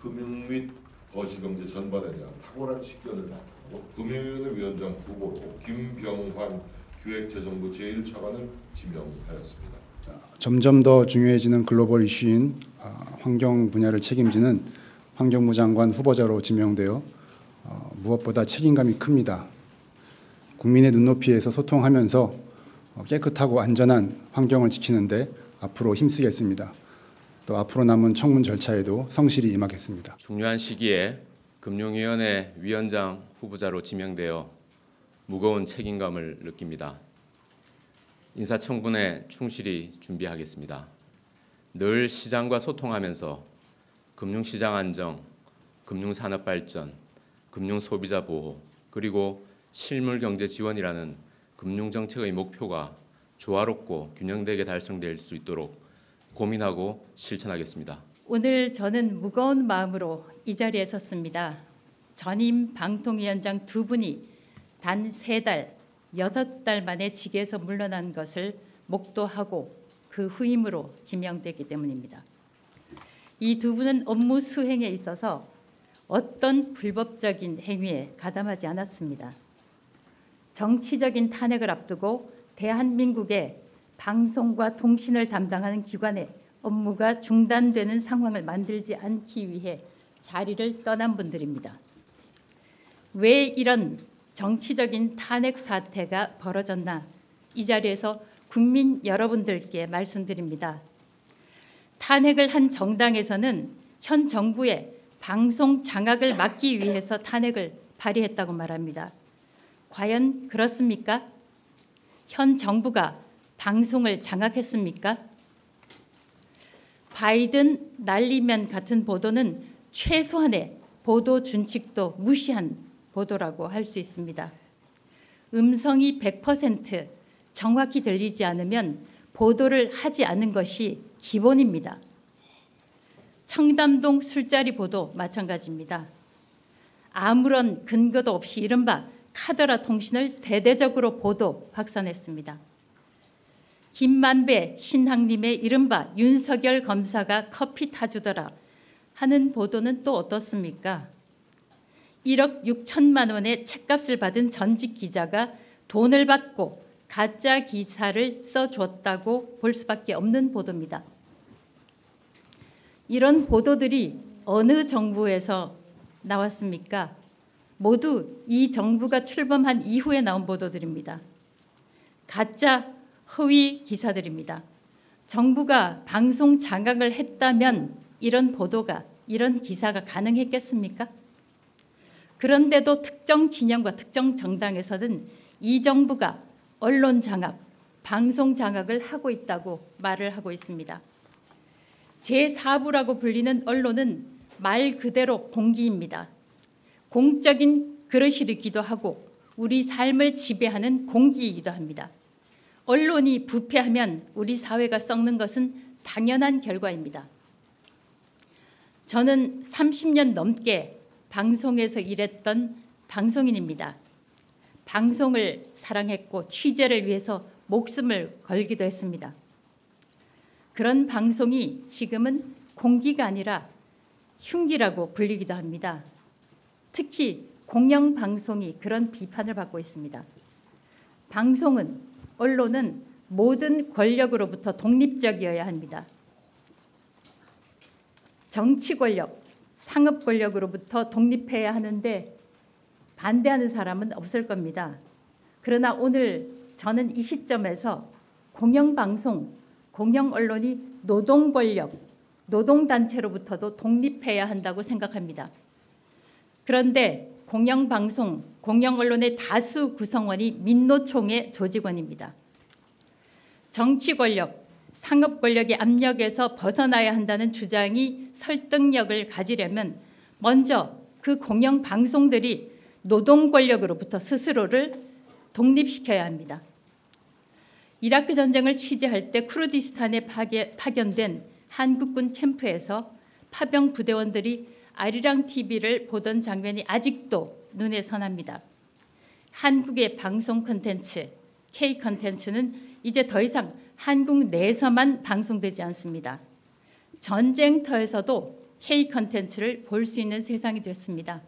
금융 및 거시경제 전반에 대한 탁월한 식견을 바탕으로 금융위원회 위원장 후보로 김병환 기획재정부 제1차관을 지명하였습니다. 점점 더 중요해지는 글로벌 이슈인 환경 분야를 책임지는 환경부 장관 후보자로 지명되어 무엇보다 책임감이 큽니다. 국민의 눈높이에서 소통하면서 깨끗하고 안전한 환경을 지키는 데 앞으로 힘쓰겠습니다. 또 앞으로 남은 청문 절차에도 성실히 임하겠습니다. 중요한 시기에 금융위원회 위원장 후보자로 지명되어 무거운 책임감을 느낍니다. 인사청문회 충실히 준비하겠습니다. 늘 시장과 소통하면서 금융시장 안정, 금융산업 발전, 금융소비자 보호, 그리고 실물경제 지원이라는 금융정책의 목표가 조화롭고 균형되게 달성될 수 있도록 고민하고 실천하겠습니다. 오늘 저는 무거운 마음으로 이 자리에 섰습니다. 전임 방통위원장 두 분이 단 3달, 6달 만에 직에서 물러난 것을 목도하고 그 후임으로 지명되기 때문입니다. 이 두 분은 업무 수행에 있어서 어떤 불법적인 행위에 가담하지 않았습니다. 정치적인 탄핵을 앞두고 대한민국의 방송과 통신을 담당하는 기관의 업무가 중단되는 상황을 만들지 않기 위해 자리를 떠난 분들입니다. 왜 이런 정치적인 탄핵 사태가 벌어졌나 이 자리에서 국민 여러분들께 말씀드립니다. 탄핵을 한 정당에서는 현 정부의 방송 장악을 막기 위해서 탄핵을 발의했다고 말합니다. 과연 그렇습니까? 현 정부가 방송을 장악했습니까? 바이든 날리면 같은 보도는 최소한의 보도 준칙도 무시한 보도라고 할 수 있습니다. 음성이 100% 정확히 들리지 않으면 보도를 하지 않는 것이 기본입니다. 청담동 술자리 보도 마찬가지입니다. 아무런 근거도 없이 이른바 카더라 통신을 대대적으로 보도 확산했습니다. 김만배 신학님의 이른바 윤석열 검사가 커피 타주더라 하는 보도는 또 어떻습니까? 1억 6천만 원의 책값을 받은 전직 기자가 돈을 받고 가짜 기사를 써줬다고 볼 수밖에 없는 보도입니다. 이런 보도들이 어느 정부에서 나왔습니까? 모두 이 정부가 출범한 이후에 나온 보도들입니다. 가짜 허위 기사들입니다. 정부가 방송 장악을 했다면 이런 보도가, 이런 기사가 가능했겠습니까? 그런데도 특정 진영과 특정 정당에서는 이 정부가 언론 장악, 방송 장악을 하고 있다고 말을 하고 있습니다. 제4부라고 불리는 언론은 말 그대로 공기입니다. 공적인 그릇이기도 하고 우리 삶을 지배하는 공기이기도 합니다. 언론이 부패하면 우리 사회가 썩는 것은 당연한 결과입니다. 저는 30년 넘게 방송에서 일했던 방송인입니다. 방송을 사랑했고 취재를 위해서 목숨을 걸기도 했습니다. 그런 방송이 지금은 공기가 아니라 흉기라고 불리기도 합니다. 특히 공영방송이 그런 비판을 받고 있습니다. 방송은, 언론은 모든 권력으로부터 독립적이어야 합니다. 정치 권력, 상업 권력으로부터 독립해야 하는데 반대하는 사람은 없을 겁니다. 그러나 오늘 저는 이 시점에서 공영방송, 공영언론이 노동권력, 노동단체로부터도 독립해야 한다고 생각합니다. 그런데 공영방송, 공영언론의 다수 구성원이 민노총의 조직원입니다. 정치 권력, 상업 권력의 압력에서 벗어나야 한다는 주장이 설득력을 가지려면 먼저 그 공영방송들이 노동 권력으로부터 스스로를 독립시켜야 합니다. 이라크 전쟁을 취재할 때 쿠르디스탄에 파견된 한국군 캠프에서 파병 부대원들이 아리랑 TV를 보던 장면이 아직도 눈에 선합니다. 한국의 방송 콘텐츠, K 콘텐츠는 이제 더 이상 한국 내에서만 방송되지 않습니다. 전쟁터에서도 K 컨텐츠를 볼 수 있는 세상이 됐습니다.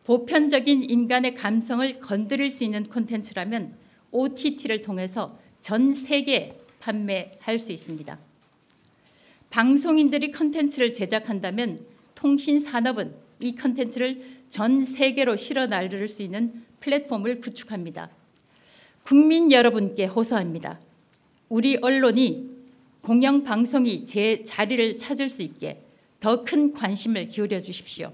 보편적인 인간의 감성을 건드릴 수 있는 콘텐츠라면 OTT를 통해서 전 세계에 판매할 수 있습니다. 방송인들이 콘텐츠를 제작한다면 통신산업은 이 콘텐츠를 전 세계로 실어 나를 수 있는 플랫폼을 구축합니다. 국민 여러분께 호소합니다. 우리 언론이 공영방송이 제 자리를 찾을 수 있게 더 큰 관심을 기울여 주십시오.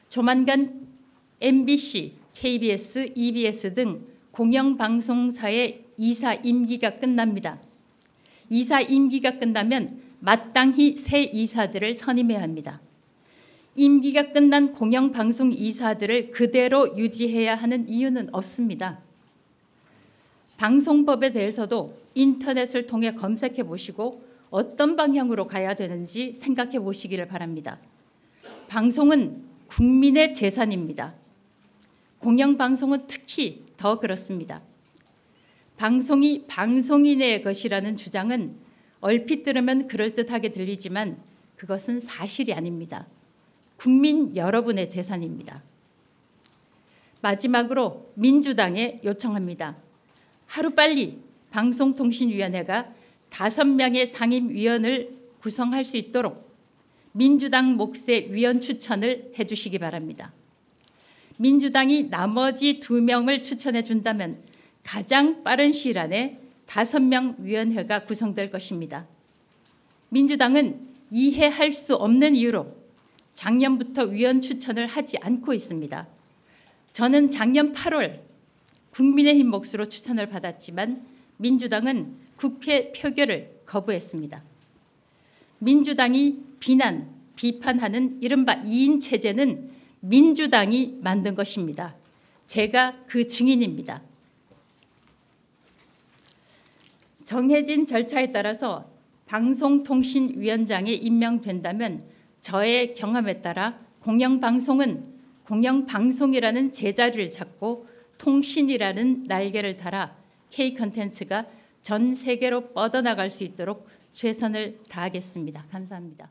조만간 MBC, KBS, EBS 등 공영방송사의 이사 임기가 끝납니다. 이사 임기가 끝나면 마땅히 새 이사들을 선임해야 합니다. 임기가 끝난 공영방송 이사들을 그대로 유지해야 하는 이유는 없습니다. 방송법에 대해서도 인터넷을 통해 검색해 보시고 어떤 방향으로 가야 되는지 생각해 보시기를 바랍니다. 방송은 국민의 재산입니다. 공영방송은 특히 더 그렇습니다. 방송이 방송인의 것이라는 주장은 얼핏 들으면 그럴듯하게 들리지만 그것은 사실이 아닙니다. 국민 여러분의 재산입니다. 마지막으로 민주당에 요청합니다. 하루빨리 방송통신위원회가 5명의 상임위원을 구성할 수 있도록 민주당 몫의 위원 추천을 해주시기 바랍니다. 민주당이 나머지 2명을 추천해 준다면 가장 빠른 시일 안에 5명 위원회가 구성될 것입니다. 민주당은 이해할 수 없는 이유로 작년부터 위원 추천을 하지 않고 있습니다. 저는 작년 8월 국민의힘 몫으로 추천을 받았지만 민주당은 국회 표결을 거부했습니다. 민주당이 비판하는 이른바 2인 체제는 민주당이 만든 것입니다. 제가 그 증인입니다. 정해진 절차에 따라서 방송통신위원장에 임명된다면 저의 경험에 따라 공영방송은 공영방송이라는 제자리를 잡고 통신이라는 날개를 달아 K 콘텐츠가 전 세계로 뻗어나갈 수 있도록 최선을 다하겠습니다. 감사합니다.